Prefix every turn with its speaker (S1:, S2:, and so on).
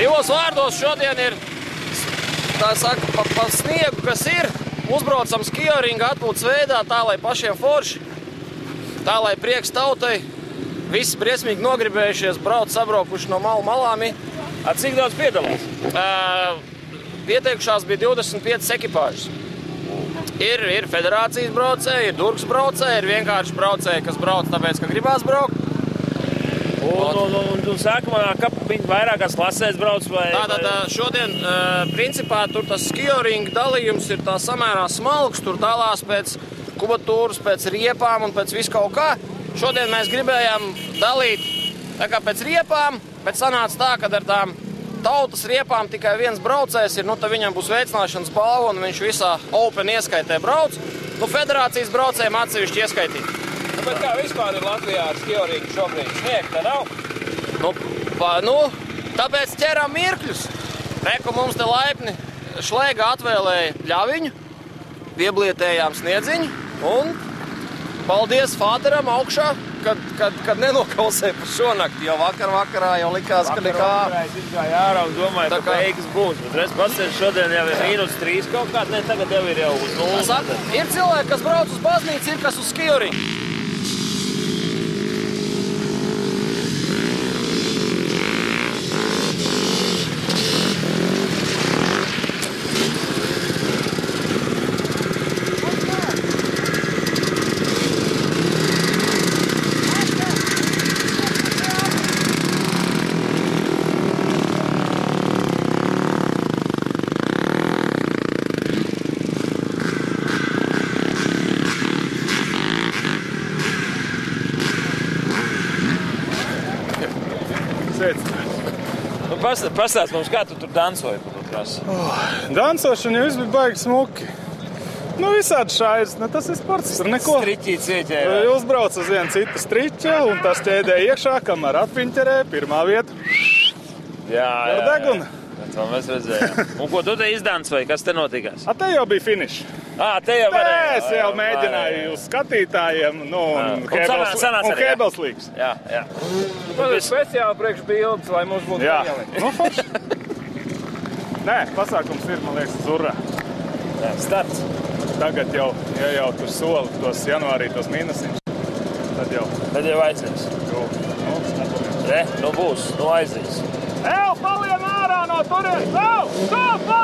S1: Divos vārdos šodien ir, tā saka, pa sniegu, kas ir, uzbraucam skioringa atpūtas veidā, tā lai pašiem forši, tā lai prieks tautai, visi briesmīgi nogribējušies, sabraukuši no malu malām.
S2: Cik daudz piedalās?
S1: Pieteikušās bija 25 ekipāžas. Ir federācijas braucēji, ir durks braucēji, ir vienkārši braucēji, kas brauc tāpēc, ka gribās braukt.
S2: Un sākumā, ka viņi vairākās klasēs brauc vai...
S1: Tātad šodien, principā, tur tas skioringa dalījums ir tā samērā smalks, tur dalās pēc kubatūras, pēc riepām un pēc visu kaut kā. Šodien mēs gribējām dalīt tā kā pēc riepām, bet sanāca tā, kad ar tām tautas riepām tikai viens braucējs ir, tad viņam būs veicināšanas balva un viņš visā open ieskaitē brauc. Federācijas braucējiem atsevišķi ieskaitīt.
S2: Bet kā vispār ir Latvijā ar skioringu šobrīd? Sniegta nav?
S1: Tāpēc ķeram mirkļus. Reku mums te laipni šlēga atvēlēja pļaviņu, pieblietējām sniedziņu un paldies Fāteram augšā, kad nenokausēja pa šonakti, jo vakarā jau likās, ka nekā.
S2: Vakarā es izgāju ārā un domāju, ka beigas būs, bet reiz pasēž šodien jau ir -3 kaut kāds, ne, tagad jau ir jau uz 0.
S1: Ir cilvēki, kas brauc uz baznīcu, ir kas uz skioringu.
S2: Pastāst mums, kā tu tur dansoji pa to trasi?
S3: Dansošana jau bija baigi smuki. Visādi šājas, tas ir sports, tur neko.
S2: Striķīt cieķē.
S3: Uzbrauc uz vienu citu striķa un tas ķēdē iekšā, kamēr atpiņķerē, pirmā vieta. Ar degunu.
S2: To mēs redzējām. Un ko tu te izdansoji, kas te notikās?
S3: Te jau bija finiš.
S2: Te jau varēja.
S3: Es jau mēģināju uz skatītājiem, un Hēbelslīgs.
S2: Jā.
S1: Tas ir speciāli priekš bildes, lai mums būtu jāliek.
S3: Forši. Nē, pasākums ir, man liekas, urā.
S2: Starts.
S3: Tagad jau, ja jau tur soli tos janvārī, tos mīnusiņus, tad jau
S2: aizies. Būs, aizies.
S3: Palien ārā no turienes! Stop!